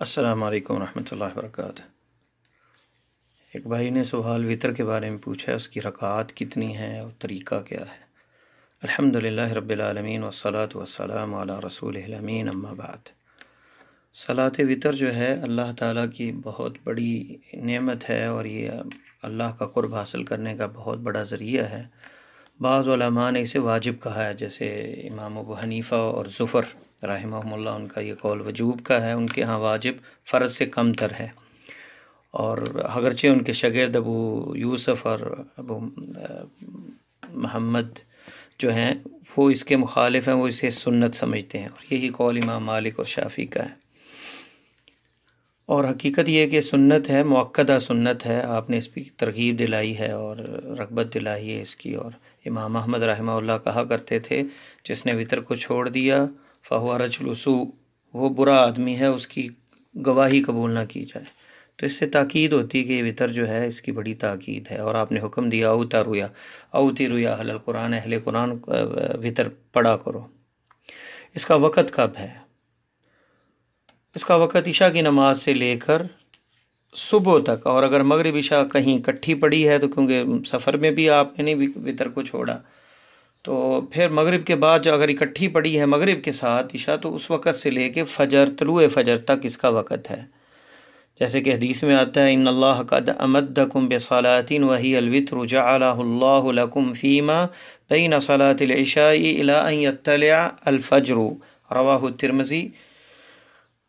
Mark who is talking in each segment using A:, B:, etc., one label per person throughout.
A: السلام علیکم ورحمۃ اللہ وبرکاتہ۔ ایک بھائی نے سوال وطر کے بارے میں پوچھا ہے، اس کی رکعات کتنی ہیں اور طریقہ کیا ہے؟ الحمدللہ رب العالمین والصلاة والسلام علی رسول الامین، اما بعد۔ صلاۃ وطر جو ہے اللہ تعالیٰ کی بہت بڑی نعمت ہے، اور یہ اللہ کا قرب حاصل کرنے کا بہت بڑا ذریعہ ہے۔ بعض علماء نے اسے واجب کہا ہے، جیسے امام ابو حنیفہ اور زفر رحمہم اللہ، ان کا یہ قول وجوب کا ہے، ان کے ہاں واجب فرض سے کم تر ہے۔ اور اگرچہ ان کے شاگرد ابو یوسف اور ابو محمد جو ہیں وہ اس کے مخالف ہیں، وہ اسے سنت سمجھتے ہیں، اور یہی قول امام مالک اور شافعی کا ہے۔ اور حقیقت یہ ہے کہ سنت ہے، مؤکدہ سنت ہے، آپ نے اس کی ترغیب دلائی ہے اور رغبت دلائی ہے اس کی۔ اور امام احمد رحمہ اللہ کہا کرتے تھے، جس نے وطر کو چھوڑ دیا فہو رجل سوء، وہ برا آدمی ہے، اس کی گواہی قبول نہ کی جائے۔ تو اس سے تاکید ہوتی ہے کہ یہ وطر جو ہے اس کی بڑی تاکید ہے، اور آپ نے حکم دیا اوتروا یا اہل القرآن، اہل قرآن وطر پڑھا کرو۔ اس کا وقت کب ہے؟ اس کا وقت عشاء کی نماز سے لے کر صبح تک، اور اگر مغرب عشاء کہیں اکٹھی پڑی ہے تو کیونکہ سفر میں بھی آپ نے نہیں وطر کو چھوڑا، تو پھر مغرب کے بعد جو اگر اکٹھی پڑی ہے مغرب کے ساتھ عشاء، تو اس وقت سے لے کے طلوع فجر تک اس کا وقت ہے۔ جیسے کہ حدیث میں آتا ہے، ان اللہ قد امدکم بصلاۃ وہی الوتر جعلہ اللہ لکم فیما بین صلاۃ العشاء الی ان یطلع الفجر، رواہ الترمذی،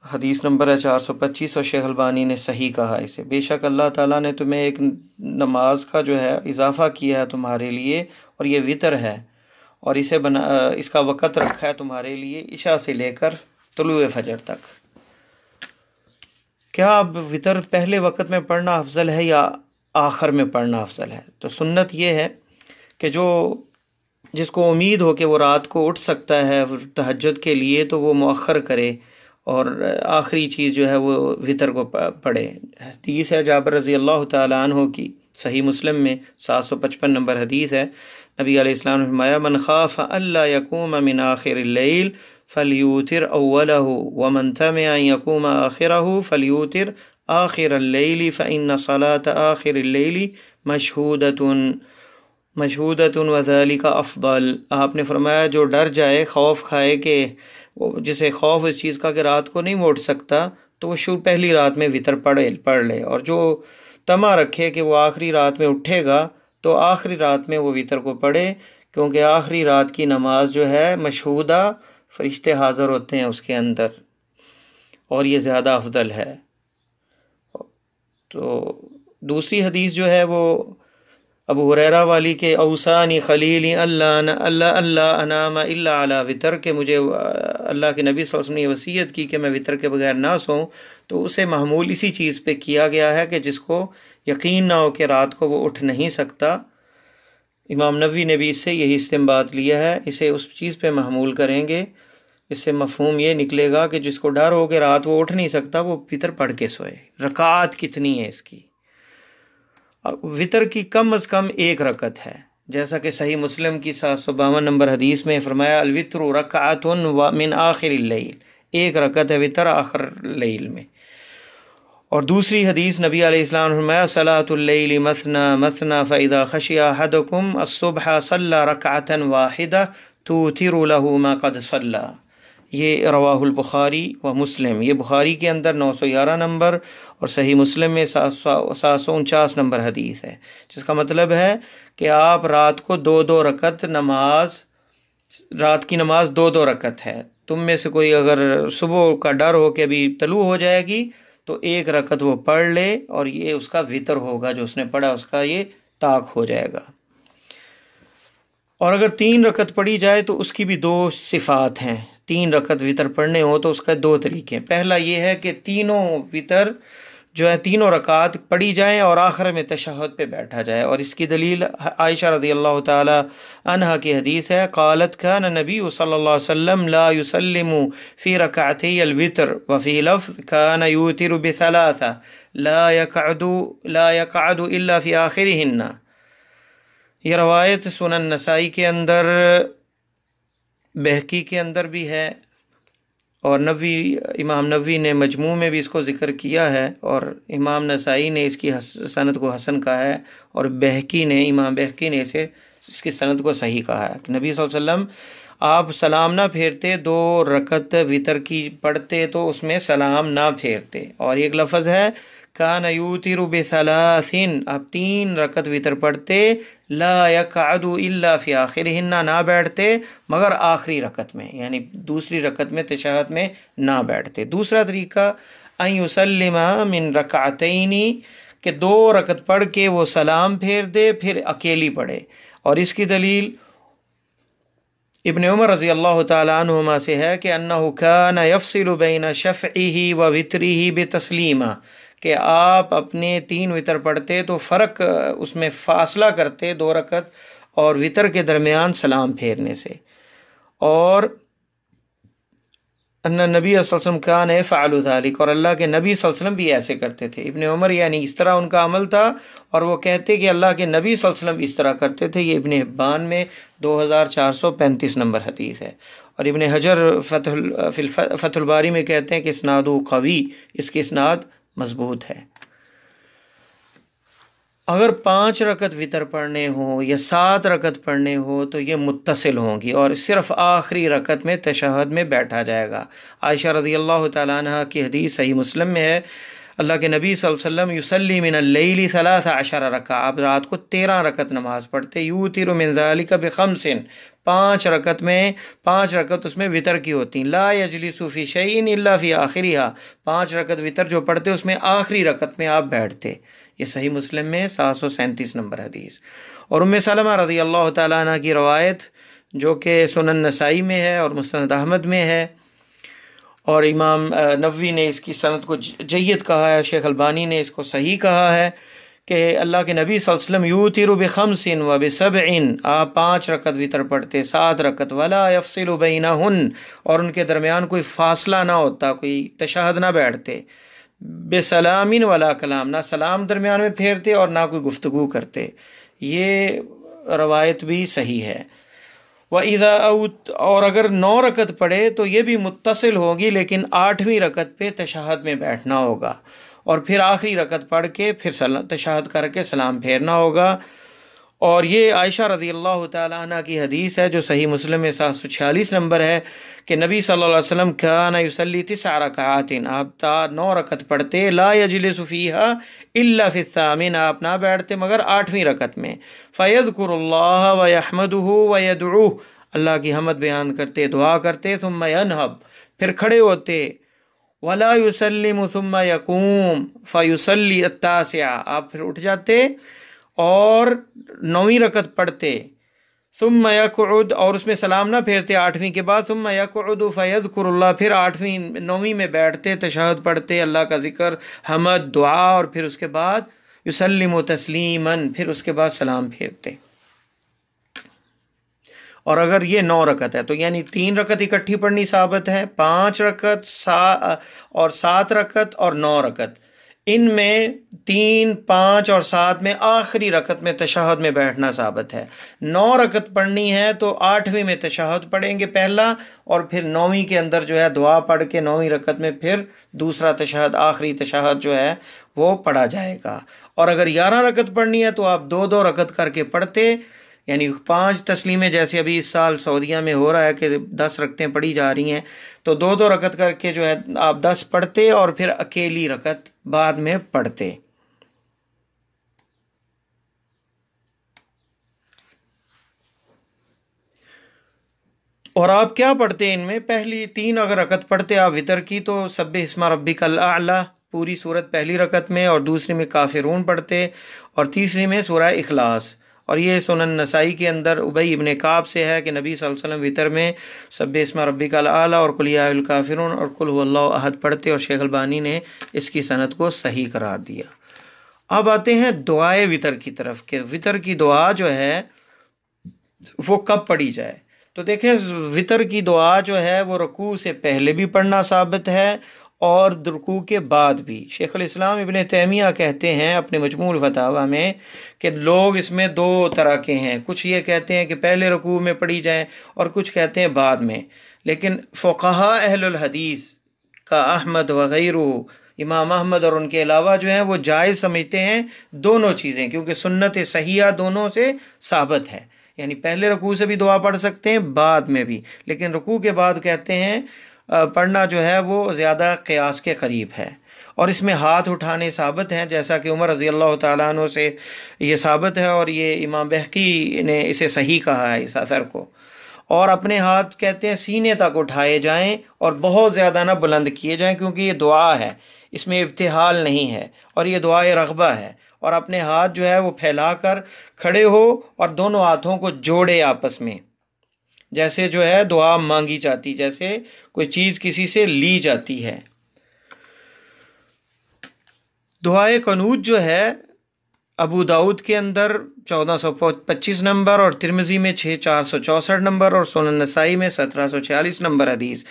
A: حدیث نمبر ہے 425، اور شیخ البانی نے صحیح کہا اسے۔ بے شک اللہ تعالیٰ نے تمہیں ایک نماز کا جو ہے اضافہ کیا ہے تمہارے لیے، اور یہ وطر ہے، اور اس کا وقت رکھا ہے تمہارے لیے عشاء سے لے کر طلوع فجر تک۔ کیا اب وطر پہلے وقت میں پڑھنا افضل ہے یا آخر میں پڑھنا افضل ہے؟ تو سنت یہ ہے کہ جس کو امید ہو کہ وہ رات کو اٹھ سکتا ہے تہجد کے لیے، تو وہ مؤخر کرے، اور آخری چیز جو ہے وہ وطر کو پڑھے۔ حدیث ہے جابر رضی اللہ تعالیٰ عنہ کی، صحیح مسلم میں 755 نمبر حدیث ہے، نبی علیہ السلام نے فرمایا، من خاف الا یقوم من آخر اللیل فلیوتر اولہ ومن طمع ان یقوم آخرہ فلیوتر آخر اللیل فإن صلاة آخر اللیل مشہودۃ وذلک افضل۔ آپ نے فرمایا جو ڈر جائے، خوف کھائے، کہ جسے خوف اس چیز کا کہ رات کو نہیں وہ اٹھ سکتا، تو وہ پہلی رات میں وطر پڑھ لے، اور جو طمع رکھے کہ وہ آخری رات میں اٹھے گا، تو آخری رات میں وہ وطر کو پڑھے، کیونکہ آخری رات کی نماز جو ہے مشہودہ، فرشتے حاضر ہوتے ہیں اس کے اندر، اور یہ زیادہ افضل ہے۔ تو دوسری حدیث جو ہے وہ ابو ہریرہ والی کہ اوصانی خلیلی اللہ انام الا علی وطر، کہ مجھے اللہ کے نبی صلی اللہ علیہ وسلم نے وصیت کی کہ میں وطر کے بغیر نہ سوؤں، تو اسے محمول اسی چیز پہ کیا گیا ہے کہ جس کو یقین نہ ہو کہ رات کو وہ اٹھ نہیں سکتا۔ امام نووی نے بھی اس سے یہی استنباط لیا ہے، اسے اس چیز پہ محمول کریں گے۔ اس سے مفہوم یہ نکلے گا کہ جس کو ڈر ہو کہ رات وہ اٹھ نہیں سکتا، وہ وطر پڑھ کے سوئے۔ رکعات کتنی ہے اس کی؟ وطر کی کم از کم ایک رکعت ہے، جیسا کہ صحیح مسلم کی 752 نمبر حدیث میں فرمایا، الوتر رکعۃ من آخر اللیل، ایک رکعت ہے وطر آخر اللیل میں۔ اور دوسری حدیث نبی علیہ السلام نے فرمایا، صلاۃ اللیل مثنی مثنی فاذا خشی احدکم الصبح صلی رکعۃ واحدہ توتر لہ ما قد صلی، یہ رواہ البخاری و مسلم، یہ بخاری کے اندر 911 نمبر اور صحیح مسلم میں 749 نمبر حدیث ہے، جس کا مطلب ہے کہ آپ رات کو دو رکعت نماز، رات کی نماز دو رکعت ہے، تم میں سے کوئی اگر صبح کا ڈر ہو کہ ابھی طلوع ہو جائے گی، تو ایک رکعت وہ پڑھ لے، اور یہ اس کا وطر ہوگا، جو اس نے پڑھا اس کا یہ طاق ہو جائے گا۔ اور اگر 3 رکعت پڑھی جائے تو اس کی بھی 2 صفات ہیں۔ 3 رکعت وطر پڑھنے ہو تو اس کا 2 طریقے ہیں۔ پہلا یہ ہے کہ تینوں وطر جو ہے تینوں رکعت پڑھی جائیں اور آخر میں تشہد پہ بیٹھا جائے، اور اس کی دلیل عائشہ رضی اللہ تعالی عنہا کی حدیث ہے، قالت کان نبی صلی اللہ علیہ وسلم لا يسلم فی رکعتی الوتر وفی لفظ کان یوتر بثلاثہ لا یقعد الا فی آخرہن۔ یہ روایت سنن نسائی کے اندر، بہقی کے اندر بھی ہے، اور امام نووی نے مجموع میں بھی اس کو ذکر کیا ہے، اور امام نسائی نے اس کی سند کو حسن کہا ہے، اور امام بہقی نے اس کی سند کو صحیح کہا ہے کہ نبی صلی اللہ علیہ وسلم آپ سلام نہ پھیرتے، 2 رکعت وتر کی پڑھتے تو اس میں سلام نہ پھیرتے۔ اور ایک لفظ ہے کان یوتر بثلاث، آپ 3 رکعت وتر پڑھتے، لا یقعد الا فی آخرہن، نہ بیٹھتے مگر آخری رکعت میں، یعنی دوسری رکعت میں تشہد میں نہ بیٹھتے۔ دوسرا طریقہ ان یسلم من رکعتین، کہ 2 رکعت پڑھ کے وہ سلام پھیر دے، پھر اکیلی پڑھے۔ اور اس کی دلیل ابن عمر رضی اللہ تعالی عنہما سے ہے کہ انہ کان یفصل بین شفعہ و وترہ بتسلیمہ، کہ آپ اپنے 3 وتر پڑھتے تو فرق اس میں فاصلہ کرتے 2 رکعت اور وتر کے درمیان سلام پھیرنے سے۔ اور ان نبی صلی اللہ علیہ وسلم کان یفعل ذلک، اور اللہ کے نبی صلی اللہ علیہ وسلم بھی ایسے کرتے تھے۔ ابن عمر یعنی اس طرح ان کا عمل تھا، اور وہ کہتے کہ اللہ کے نبی صلی اللہ علیہ وسلم اس طرح کرتے تھے۔ یہ ابن حبان میں 2435 نمبر حدیث ہے۔ اور ابن حجر فتح الباری میں کہتے ہیں کہ اسناد قوی، اس کی اسناد مضبوط ہے۔ اگر 5 رکعت وتر پڑھنے ہوں یا 7 رکعت پڑھنے ہوں تو یہ متصل ہوں گی، اور صرف آخری رکعت میں تشہد میں بیٹھا جائے گا۔ عائشہ رضی اللہ تعالیٰ عنہ کی حدیث صحیح مسلم میں ہے، اللہ کے نبی صلی اللہ علیہ وسلم یصلی من اللیل 13 رکعہ، آپ رات کو 13 رکعت نماز پڑھتے، یوتر من ذلک بخمس، 5 رکعت میں 5 رکعت اس میں وتر کی ہوتی، لا یجلس فی شیء الا فی آخرها، 5 رکعت وتر جو پڑھتے اس میں آخری رکعت میں آپ بیٹھتے۔ یہ صحیح مسلم میں 737 نمبر حدیث۔ اور ام سلمہ رضی اللہ تعالیٰ عنہ کی روایت جو کہ سنن نسائی میں ہے اور مسند احمد میں ہے، اور امام نووی نے اس کی سند کو جید کہا ہے، شیخ البانی نے اس کو صحیح کہا ہے کہ اللہ کے نبی صلی اللہ علیہ وسلم یوتر بخمس و بسبع، آپ 5 رکعت وتر پڑھتے، 7 رکعت، ولا یفصل بینہن، اور ان کے درمیان کوئی فاصلہ نہ ہوتا، کوئی تشہد نہ بیٹھتے، بسلام ولا کلام، نہ سلام درمیان میں پھیرتے اور نہ کوئی گفتگو کرتے۔ یہ روایت بھی صحیح ہے۔ وَإِذَا اور اگر 9 رکعت پڑھے تو یہ بھی متصل ہوگی، لیکن 8ویں رکعت پہ تشہد میں بیٹھنا ہوگا، اور پھر آخری رکعت پڑھ کے پھر تشہد کر کے سلام پھیرنا ہوگا۔ اور یہ عائشہ رضی اللہ تعالیٰ عنہ کی حدیث ہے جو صحیح مسلم میں 746 نمبر ہے کہ نبی صلی اللہ علیہ وسلم کان یصلی 9 رکعات، آپ 9 رکعت پڑھتے، لا یجلس فیہا الا فی الثامن، آپ نہ بیٹھتے مگر 8ویں رکعت میں، فیذکر اللہ ویحمدہ ویدعوہ، اللہ کی حمد بیان کرتے، دعا کرتے، ثم ینہض، پھر کھڑے ہوتے، ولا یسلم ثم یقوم فیصلی 9، آپ پھر اٹھ جاتے اور 9ویں رکعت پڑھتے، ثم یقعد، اور اس میں سلام نہ پھیرتے 8ویں کے بعد، ثم یقعد فیذکر اللہ، پھر 9ویں میں بیٹھتے، تشہد پڑھتے، اللہ کا ذکر، حمد، دعا، اور پھر اس کے بعد یسلم تسلیما، پھر اس کے بعد سلام پھیرتے۔ اور اگر یہ 9 رکعت ہے تو یعنی 3 رکعت اکٹھی پڑھنی ثابت ہے، 5 رکعت اور 7 رکعت اور 9 رکعت، ان میں 3، 5 اور 7 میں آخری رکعت میں تشہد میں بیٹھنا ثابت ہے۔ 9 رکعت پڑھنی ہے تو 8ویں میں تشہد پڑھیں گے پہلا، اور پھر 9ویں کے اندر جو ہے دعا پڑھ کے 9ویں رکعت میں پھر دوسرا تشہد، آخری تشہد جو ہے وہ پڑھا جائے گا۔ اور اگر 11 رکعت پڑھنی ہے تو آپ 2 رکعت کر کے پڑھتے، یعنی 5 تسلیمیں، جیسے ابھی اس سال سعودیہ میں ہو رہا ہے کہ 10 رکعتیں پڑھی جا رہی ہیں، تو 2 رکعت کر کے جو ہے آپ 10 پڑھتے اور پھر اکیلی رکعت بعد میں پڑھتے۔ اور آپ کیا پڑھتے ان میں؟ پہلی 3 اگر رکعت پڑھتے آپ وتر کی تو سبح اسم ربک الاعلی پوری صورت پہلی رکعت میں، اور دوسری میں کافرون پڑھتے، اور تیسری میں سورہ اخلاص۔ اور یہ سنن نسائی کے اندر ابی ابن کعب سے ہے کہ نبی صلی اللہ علیہ وسلم وتر میں سبح اسم ربک الاعلی اور قل یا ایھا الکافرون اور قل ھو اللہ احد پڑھتے، اور شیخ البانی نے اس کی سند کو صحیح قرار دیا۔ اب آتے ہیں دعائے وتر کی طرف کہ وتر کی دعا جو ہے وہ کب پڑھی جائے۔ تو دیکھیں وتر کی دعا جو ہے وہ رکوع سے پہلے بھی پڑھنا ثابت ہے اور رکوع کے بعد بھی۔ شیخ الاسلام ابن تیمیہ کہتے ہیں اپنے مجموع الفتاوی میں کہ لوگ اس میں 2 طرح کے ہیں، کچھ یہ کہتے ہیں کہ پہلے رکوع میں پڑھی جائیں اور کچھ کہتے ہیں بعد میں۔ لیکن فقہا اہل الحدیث کا احمد وغیرہ، امام احمد اور ان کے علاوہ جو ہیں وہ جائز سمجھتے ہیں دونوں چیزیں، کیونکہ سنت صحیحہ دونوں سے ثابت ہے، یعنی پہلے رکوع سے بھی دعا پڑھ سکتے ہیں، بعد میں بھی، لیکن رکوع کے بعد کہتے ہیں پڑھنا جو ہے وہ زیادہ قیاس کے قریب ہے۔ اور اس میں ہاتھ اٹھانے ثابت ہیں، جیسا کہ عمر رضی اللہ تعالیٰ عنہ سے یہ ثابت ہے، اور یہ امام بہقی نے اسے صحیح کہا ہے اس اثر کو۔ اور اپنے ہاتھ کہتے ہیں سینے تک اٹھائے جائیں اور بہت زیادہ نہ بلند کیے جائیں، کیونکہ یہ دعا ہے، اس میں ابتحال نہیں ہے، اور یہ دعائے رغبہ ہے۔ اور اپنے ہاتھ جو ہے وہ پھیلا کر کھڑے ہو اور دونوں ہاتھوں کو جوڑے آپس میں، جیسے جو ہے دعا مانگی جاتی، جیسے کوئی چیز کسی سے لی جاتی ہے۔ دعائے قنوت جو ہے ابو داؤد کے اندر 1425 نمبر، اور ترمذی میں 6464 نمبر، اور سنن نسائی میں 1746 نمبر حدیث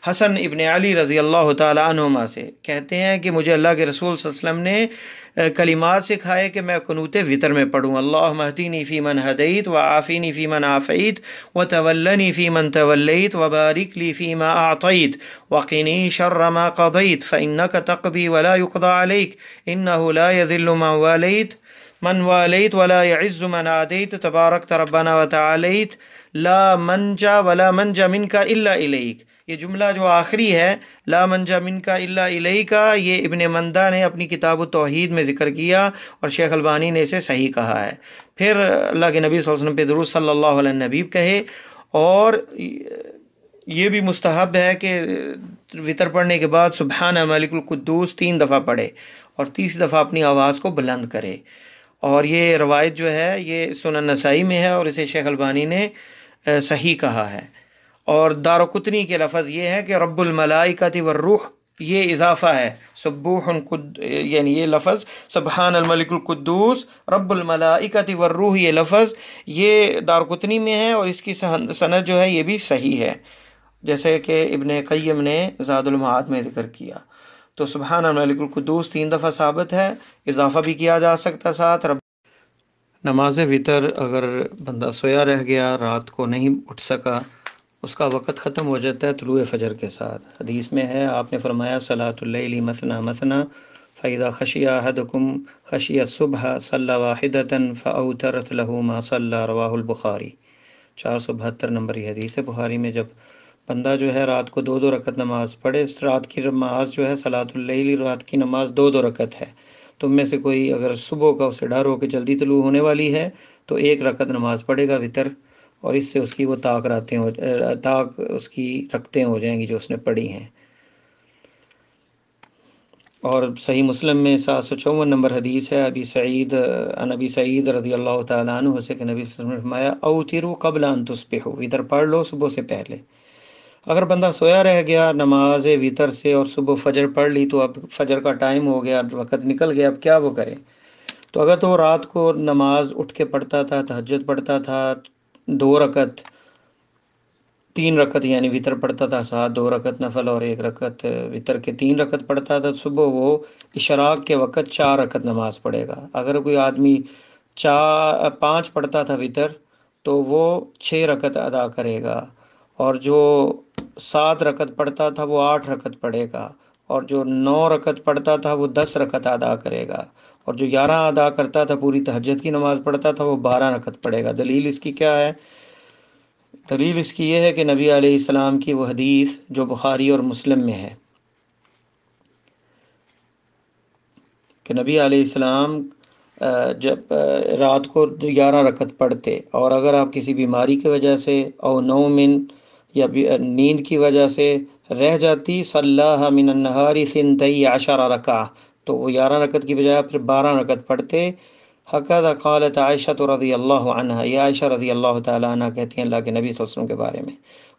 A: حسن ابن علی رضی اللہ تعالی عنہما سے کہتے ہیں کہ مجھے اللہ کے رسول صلی اللہ علیہ وسلم نے کلمات سکھائے کہ میں قنوت وطر میں پڑھوں، اللہم اہدینی فی من ہدیت وعافینی فی من عافیت وتولنی فی من تولیت وبارک لی فی ما اعطیت وقنی شر ما قضیت فانک تقضی ولا یقضى علیک انہ لا یذل من والیت ولا يعز من عادیت تبارکت ربنا وتعالیت لا منجا ولا منجا منک الا الیک۔ یہ جملہ جو آخری ہے لا منجا منک الا الیک، یہ ابن مندہ نے اپنی کتاب التوحید میں ذکر کیا، اور شیخ البانی نے اسے صحیح کہا ہے۔ پھر اللہ کے نبی صلی اللہ علیہ وسلم پہ درود صلی اللہ علیہ نبی کہے، اور یہ بھی مستحب ہے کہ وطر پڑھنے کے بعد سبحان ملک القدوس 3 دفعہ پڑھے، اور 30 دفعہ اپنی آواز کو بلند کرے، اور یہ روایت جو ہے یہ سنن نسائی میں ہے، اور اسے شیخ البانی نے صحیح کہا ہے۔ اور دارقطنی کے لفظ یہ ہے کہ رب الملائکۃ والروح، یہ اضافہ ہے، سبوح یعنی یہ لفظ سبحان الملک القدوس رب الملائکۃ والروح، یہ لفظ یہ دارقطنی میں ہے، اور اس کی سند جو ہے یہ بھی صحیح ہے، جیسے کہ ابن قیم نے زاد المعاد میں ذکر کیا۔ تو سبحان الملک القدوس 3 دفعہ ثابت ہے، اضافہ بھی کیا جا سکتا ساتھ۔ نماز وطر اگر بندہ سویا رہ گیا، رات کو نہیں اٹھ سکا، اس کا وقت ختم ہو جاتا ہے طلوع فجر کے ساتھ۔ حدیث میں ہے، آپ نے فرمایا صلاۃ اللیل مثنی مثنی فاذا خشی احدکم خشی الصبح صلی واحدۃ فاوترت له ما صلی، رواہ البخاری۔ 472 نمبر یہ حدیث ہے بخاری میں۔ جب بندہ جو ہے رات کو 2 رکعت نماز پڑھے، رات کی نماز جو ہے صلاۃ اللیل، رات کی نماز 2 رکعت ہے، تم میں سے کوئی اگر صبح کا اسے ڈر ہو کہ جلدی طلوع ہونے والی ہے تو 1 رکعت نماز پڑھے گا وطر، اور اس سے اس کی وہ طاق اس کی رکعتیں ہو جائیں گی جو اس نے پڑھی ہیں۔ اور صحیح مسلم میں 754 نمبر حدیث ہے ابی سعید رضی اللہ تعالیٰ عنہ سے کہ نبی صلی اللہ علیہ وسلم نے فرمایا اوتروا قبل ان تصبحوا، وطر پڑھ لو صبح سے پہلے۔ اگر بندہ سویا رہ گیا نماز وطر سے اور صبح فجر پڑھ لی، تو اب فجر کا ٹائم ہو گیا، وقت نکل گیا، اب کیا وہ کرے؟ تو اگر تو رات کو نماز اٹھ کے پڑھتا تھا، تہجد پڑھتا تھا 2 رکعت، 3 رکعت یعنی وطر پڑھتا تھا ساتھ، 2 رکعت نفل اور 1 رکعت وطر کے 3 رکعت پڑھتا تھا، صبح وہ اشراق کے وقت 4 رکعت نماز پڑھے گا۔ اگر کوئی آدمی 5 پڑھتا تھا وطر تو وہ 6 رکعت ادا کرے گا، اور جو 7 رکعت پڑھتا تھا وہ 8 رکعت پڑھے گا، اور جو 9 رکعت پڑھتا تھا وہ 10 رکعت ادا کرے گا، اور جو 11 ادا کرتا تھا پوری تہجد کی نماز پڑھتا تھا وہ 12 رکعت پڑھے گا۔ دلیل اس کی کیا ہے؟ دلیل اس کی یہ ہے کہ نبی علیہ السلام کی وہ حدیث جو بخاری اور مسلم میں ہے کہ نبی علیہ السلام جب رات کو 11 رکعت پڑھتے، اور اگر آپ کسی بیماری کی وجہ سے او نومن یا نیند کی وجہ سے رہ جاتی، صلاح من النہار 12 رکعہ، تو وہ 11 رکعت کی بجائے پھر 12 رکعت پڑھتے۔ حقیقت قالت عائشہ رضی اللہ عنہا، یہ عائشہ رضی اللہ تعالیٰ عنہ کہتی ہیں اللہ کے نبی صلی اللہ علیہ وسلم کے بارے میں،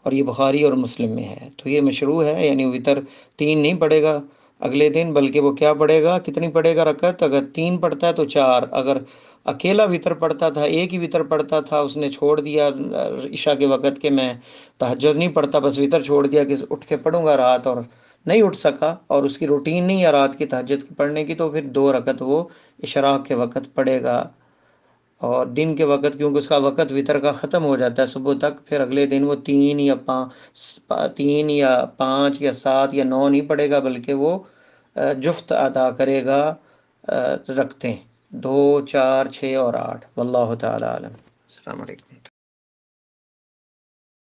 A: اور یہ بخاری اور مسلم میں ہے۔ تو یہ مشروع ہے، یعنی وطر 3 نہیں پڑھے گا اگلے دن، بلکہ وہ کیا پڑھے گا؟ کتنی پڑھے گا رکعت؟ اگر 3 پڑھتا ہے تو 4، اگر اکیلا وطر پڑھتا تھا، ایک ہی وطر پڑھتا تھا، اس نے چھوڑ دیا عشاء کے وقت کہ میں تہجد نہیں پڑھتا، بس وطر چھوڑ دیا کہ اٹھ کے پڑھوں گا رات، اور نہیں اٹھ سکا اور اس کی روٹین نہیں ہے رات کی تہجد کی پڑھنے کی، تو پھر 2 رکعت وہ اشراق کے وقت پڑھے گا، اور دن کے وقت کیونکہ اس کا وقت وطر کا ختم ہو جاتا ہے صبح تک، پھر اگلے دن وہ 3 یا 5 یا 7 یا 9 نہیں پڑے گا، بلکہ وہ جفت ادا کرے گا رکھتے ہیں 2، 4، 6 اور 8۔ واللہ تعالی عالم۔ السلام علیکم۔